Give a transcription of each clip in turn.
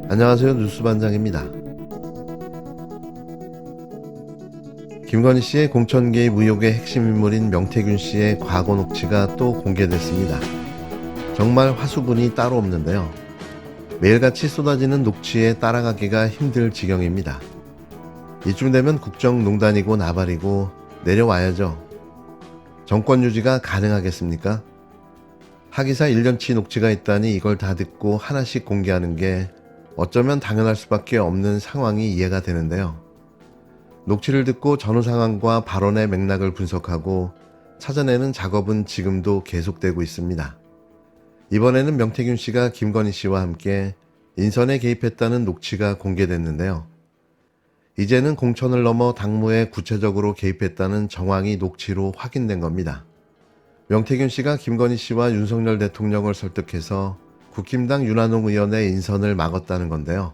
안녕하세요. 뉴스반장입니다. 김건희 씨의 공천 개입 의혹의 핵심 인물인 명태균 씨의 과거 녹취가 또 공개됐습니다. 정말 화수분이 따로 없는데요. 매일같이 쏟아지는 녹취에 따라가기가 힘들 지경입니다. 이쯤 되면 국정농단이고 나발이고 내려와야죠. 정권 유지가 가능하겠습니까? 하기사 1년치 녹취가 있다니 이걸 다 듣고 하나씩 공개하는 게 어쩌면 당연할 수밖에 없는 상황이 이해가 되는데요. 녹취를 듣고 전후 상황과 발언의 맥락을 분석하고 찾아내는 작업은 지금도 계속되고 있습니다. 이번에는 명태균 씨가 김건희 씨와 함께 인선에 개입했다는 녹취가 공개됐는데요. 이제는 공천을 넘어 당무에 구체적으로 개입했다는 정황이 녹취로 확인된 겁니다. 명태균 씨가 김건희 씨와 윤석열 대통령을 설득해서 국힘당 윤한홍 의원의 인선을 막았다는 건데요.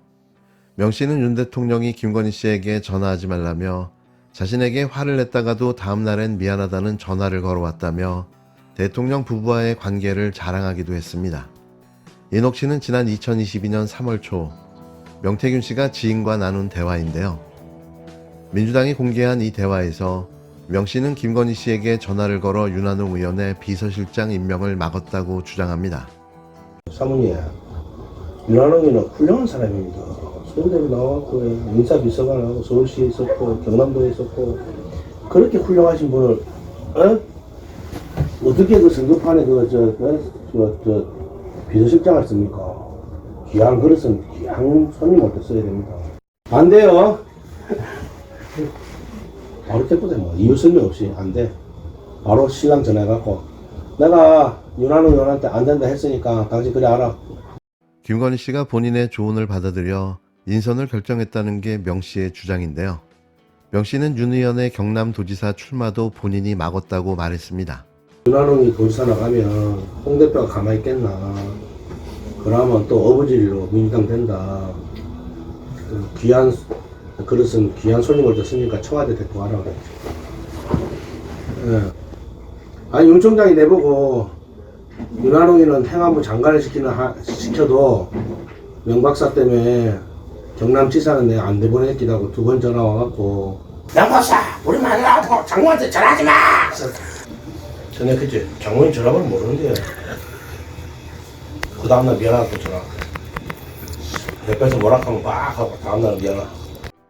명 씨는 윤 대통령이 김건희 씨에게 전화하지 말라며 자신에게 화를 냈다가도 다음 날엔 미안하다는 전화를 걸어왔다며 대통령 부부와의 관계를 자랑하기도 했습니다. 이 녹취는 지난 2022년 3월 초 명태균 씨가 지인과 나눈 대화인데요. 민주당이 공개한 이 대화에서 명 씨는 김건희 씨에게 전화를 걸어 윤한홍 의원의 비서실장 임명을 막았다고 주장합니다. 사모님, 윤한홍이는 훌륭한 사람입니다. 서울대를 나왔고 인사비서관을 하고 서울시에 있었고 경남도에 있었고 그렇게 훌륭하신 분을 어떻게 그 선거판에 비서실장을 씁니까? 귀한 그릇은 귀한 손님한테 써야 됩니다. 안 돼요. 바로 때부터 뭐 이유 설명 없이 안 돼. 바로 신랑 전화해갖고 내가 윤한홍 의원한테 안 된다 했으니까 당신 그래 알아. 김건희 씨가 본인의 조언을 받아들여 인선을 결정했다는 게 명 씨의 주장인데요. 명 씨는 윤 의원의 경남도지사 출마도 본인이 막았다고 말했습니다. 윤한홍이 도지사 나가면 홍 대표가 가만히 있겠나. 그러면 또 어부지리로 민주당 된다. 그 귀한 그릇은 귀한 손님을 줬으니까 청와대 데리고 가라 그랬지. 예. 아니 윤 총장이 내보고 윤한홍이는 행안부 장관을 시켜도 명 박사 때문에 경남지사는 내가 안 내보냈기라고 2번 전화 와갖고 명 박사 우리 마누라하고 장관한테 전화하지 마! 전화했지. 장관이 전화번호 모르는데 그 다음날 미안하다고 전화. 옆에서 뭐라 하면 막 하고 다음날 미안하다.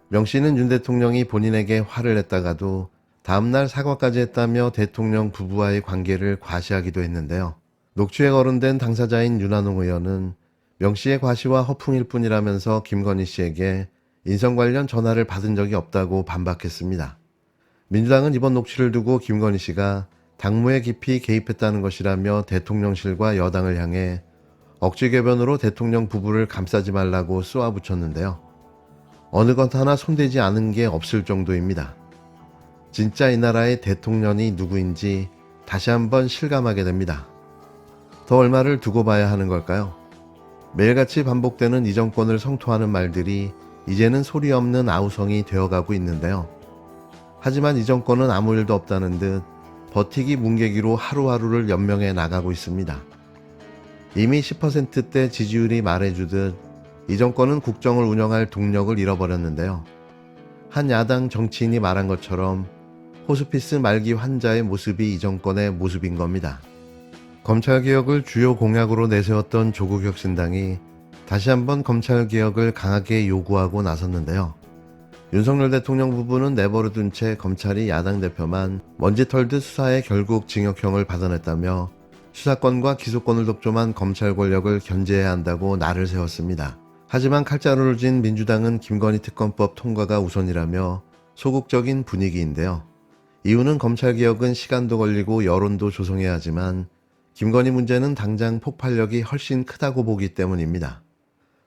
명 씨는 윤 대통령이 본인에게 화를 냈다가도 다음날 사과까지 했다며 대통령 부부와의 관계를 과시하기도 했는데요. 녹취에 거론된 당사자인 윤한홍 의원은 명 씨의 과시와 허풍일 뿐이라면서 김건희 씨에게 인선 관련 전화를 받은 적이 없다고 반박했습니다. 민주당은 이번 녹취를 두고 김건희 씨가 당무에 깊이 개입했다는 것이라며 대통령실과 여당을 향해 억지궤변으로 대통령 부부를 감싸지 말라고 쏘아붙였는데요. 어느 것 하나 손대지 않은 게 없을 정도입니다. 진짜 이 나라의 대통령이 누구인지 다시 한번 실감하게 됩니다. 더 얼마를 두고 봐야 하는 걸까요? 매일같이 반복되는 이 정권을 성토하는 말들이 이제는 소리 없는 아우성이 되어가고 있는데요. 하지만 이 정권은 아무 일도 없다는 듯 버티기 뭉개기로 하루하루를 연명해 나가고 있습니다. 이미 10%대 지지율이 말해주듯 이 정권은 국정을 운영할 동력을 잃어버렸는데요. 한 야당 정치인이 말한 것처럼 호스피스 말기 환자의 모습이 이 정권의 모습인 겁니다. 검찰개혁을 주요 공약으로 내세웠던 조국혁신당이 다시 한번 검찰개혁을 강하게 요구하고 나섰는데요. 윤석열 대통령 부부는 내버려둔 채 검찰이 야당 대표만 먼지 털듯 수사해 결국 징역형을 받아냈다며 수사권과 기소권을 독점한 검찰 권력을 견제해야 한다고 날을 세웠습니다. 하지만 칼자루를 쥔 민주당은 김건희 특검법 통과가 우선이라며 소극적인 분위기인데요. 이유는 검찰개혁은 시간도 걸리고 여론도 조성해야 하지만 김건희 문제는 당장 폭발력이 훨씬 크다고 보기 때문입니다.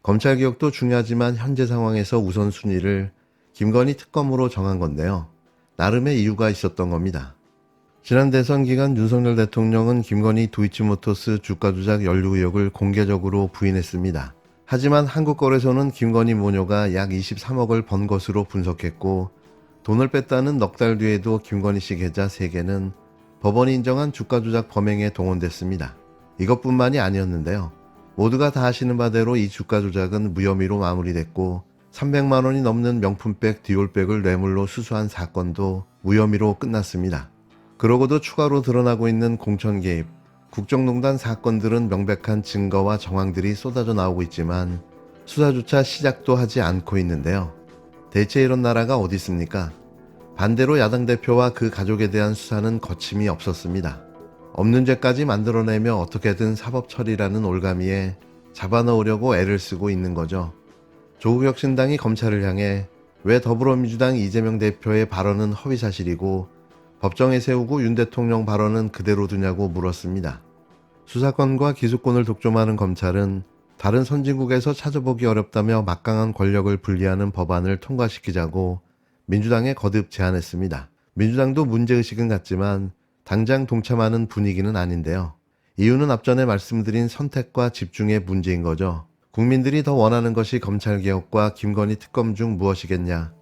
검찰개혁도 중요하지만 현재 상황에서 우선순위를 김건희 특검으로 정한 건데요. 나름의 이유가 있었던 겁니다. 지난 대선 기간 윤석열 대통령은 김건희 도이치모터스 주가 조작 연루 의혹을 공개적으로 부인했습니다. 하지만 한국거래소는 김건희 모녀가 약 23억을 번 것으로 분석했고 돈을 뺐다는 넉 달 뒤에도 김건희 씨 계좌 3개는 법원이 인정한 주가 조작 범행에 동원됐습니다. 이것뿐만이 아니었는데요. 모두가 다 아시는 바대로 이 주가 조작은 무혐의로 마무리됐고 300만 원이 넘는 명품백 디올백을 뇌물로 수수한 사건도 무혐의로 끝났습니다. 그러고도 추가로 드러나고 있는 공천 개입, 국정농단 사건들은 명백한 증거와 정황들이 쏟아져 나오고 있지만 수사조차 시작도 하지 않고 있는데요. 대체 이런 나라가 어디 있습니까? 반대로 야당 대표와 그 가족에 대한 수사는 거침이 없었습니다. 없는 죄까지 만들어내며 어떻게든 사법 처리라는 올가미에 잡아넣으려고 애를 쓰고 있는 거죠. 조국혁신당이 검찰을 향해 왜 더불어민주당 이재명 대표의 발언은 허위사실이고 법정에 세우고 윤 대통령 발언은 그대로 두냐고 물었습니다. 수사권과 기소권을 독점하는 검찰은 다른 선진국에서 찾아보기 어렵다며 막강한 권력을 분리하는 법안을 통과시키자고 민주당에 거듭 제안했습니다. 민주당도 문제의식은 같지만 당장 동참하는 분위기는 아닌데요. 이유는 앞전에 말씀드린 선택과 집중의 문제인 거죠. 국민들이 더 원하는 것이 검찰개혁과 김건희 특검 중 무엇이겠냐.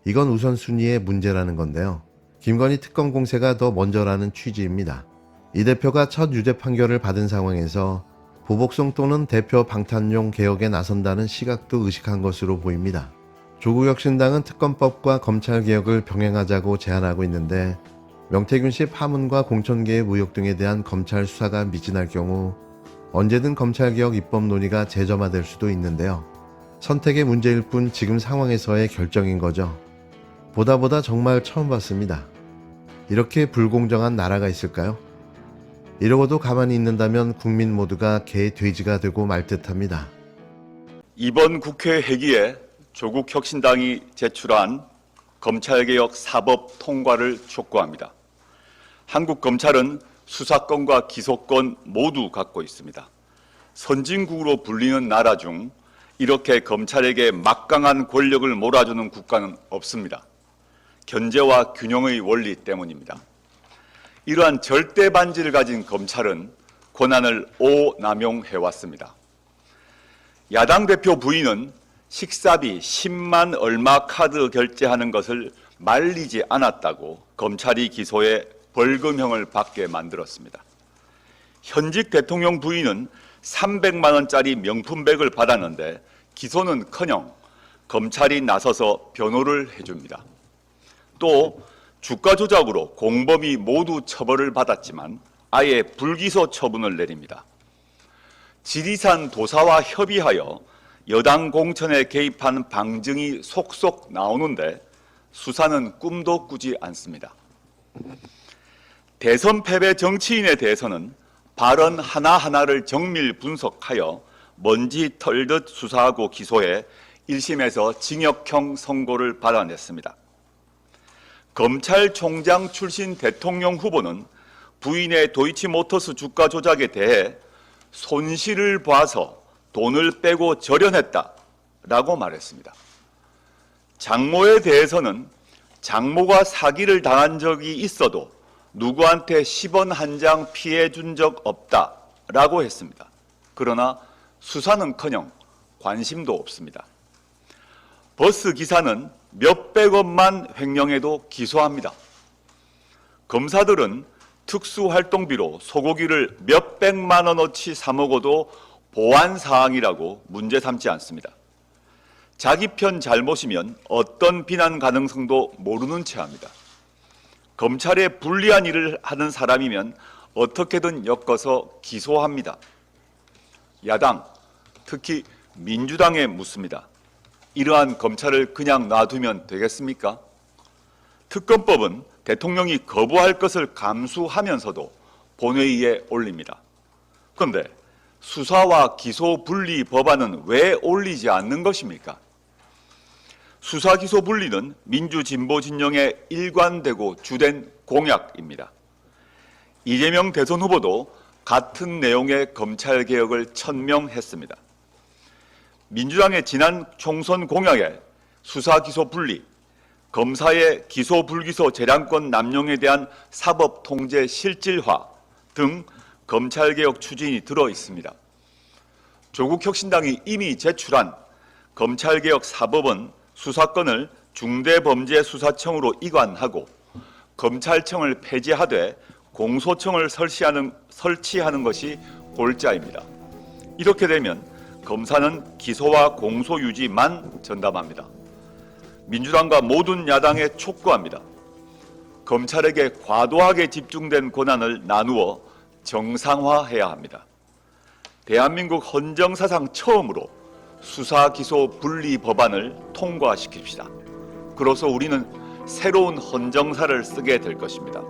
이건 우선순위의 문제라는 건데요. 김건희 특검 공세가 더 먼저라는 취지입니다. 이 대표가 첫 유죄 판결을 받은 상황에서 보복성 또는 대표 방탄용 개혁에 나선다는 시각도 의식한 것으로 보입니다. 조국혁신당은 특검법과 검찰개혁을 병행하자고 제안하고 있는데 명태균 씨 파문과 공천개입 의혹 등에 대한 검찰 수사가 미진할 경우 언제든 검찰개혁 입법 논의가 재점화될 수도 있는데요. 선택의 문제일 뿐 지금 상황에서의 결정인 거죠. 보다 정말 처음 봤습니다. 이렇게 불공정한 나라가 있을까요? 이러고도 가만히 있는다면 국민 모두가 개 돼지가 되고 말 듯합니다. 이번 국회 회기에 조국 혁신당이 제출한 검찰개혁 사법 통과를 촉구합니다. 한국 검찰은 수사권과 기소권 모두 갖고 있습니다. 선진국으로 불리는 나라 중 이렇게 검찰에게 막강한 권력을 몰아주는 국가는 없습니다. 견제와 균형의 원리 때문입니다. 이러한 절대 반지를 가진 검찰은 권한을 오남용해왔습니다. 야당 대표 부인은 식사비 10만 얼마 카드 결제하는 것을 말리지 않았다고 검찰이 기소해 벌금형을 받게 만들었습니다. 현직 대통령 부인은 300만 원짜리 명품백을 받았는데 기소는커녕 검찰이 나서서 변호를 해줍니다. 또 주가 조작으로 공범이 모두 처벌을 받았지만 아예 불기소 처분을 내립니다. 지리산 도사와 협의하여 여당 공천에 개입한 방증이 속속 나오는데 수사는 꿈도 꾸지 않습니다. 대선 패배 정치인에 대해서는 발언 하나하나를 정밀 분석하여 먼지 털듯 수사하고 기소해 1심에서 징역형 선고를 받아냈습니다. 검찰총장 출신 대통령 후보는 부인의 도이치모터스 주가 조작에 대해 손실을 봐서 돈을 빼고 절연했다라고 말했습니다. 장모에 대해서는 장모가 사기를 당한 적이 있어도 누구한테 10원 한 장 피해 준 적 없다라고 했습니다. 그러나 수사는커녕 관심도 없습니다. 버스 기사는 몇백원만 횡령해도 기소합니다. 검사들은 특수활동비로 소고기를 몇백만 원어치 사 먹어도 보안사항이라고 문제 삼지 않습니다. 자기 편 잘못이면 어떤 비난 가능성도 모르는 채 합니다. 검찰에 불리한 일을 하는 사람이면 어떻게든 엮어서 기소합니다. 야당, 특히 민주당에 묻습니다. 이러한 검찰을 그냥 놔두면 되겠습니까? 특검법은 대통령이 거부할 것을 감수하면서도 본회의에 올립니다. 그런데 수사와 기소 분리 법안은 왜 올리지 않는 것입니까? 수사 기소 분리는 민주진보 진영의 일관되고 주된 공약입니다. 이재명 대선 후보도 같은 내용의 검찰개혁을 천명했습니다. 민주당의 지난 총선 공약에 수사 기소 분리, 검사의 기소 불기소 재량권 남용에 대한 사법 통제 실질화 등 검찰개혁 추진이 들어 있습니다. 조국 혁신당이 이미 제출한 검찰개혁 사법은 수사권을 중대범죄수사청으로 이관하고 검찰청을 폐지하되 공소청을 설치하는 것이 골자입니다. 이렇게 되면 검사는 기소와 공소 유지만 전담합니다. 민주당과 모든 야당에 촉구합니다. 검찰에게 과도하게 집중된 권한을 나누어 정상화해야 합니다. 대한민국 헌정사상 처음으로 수사 기소 분리 법안을 통과시킵시다. 그로써 우리는 새로운 헌정사를 쓰게 될 것입니다.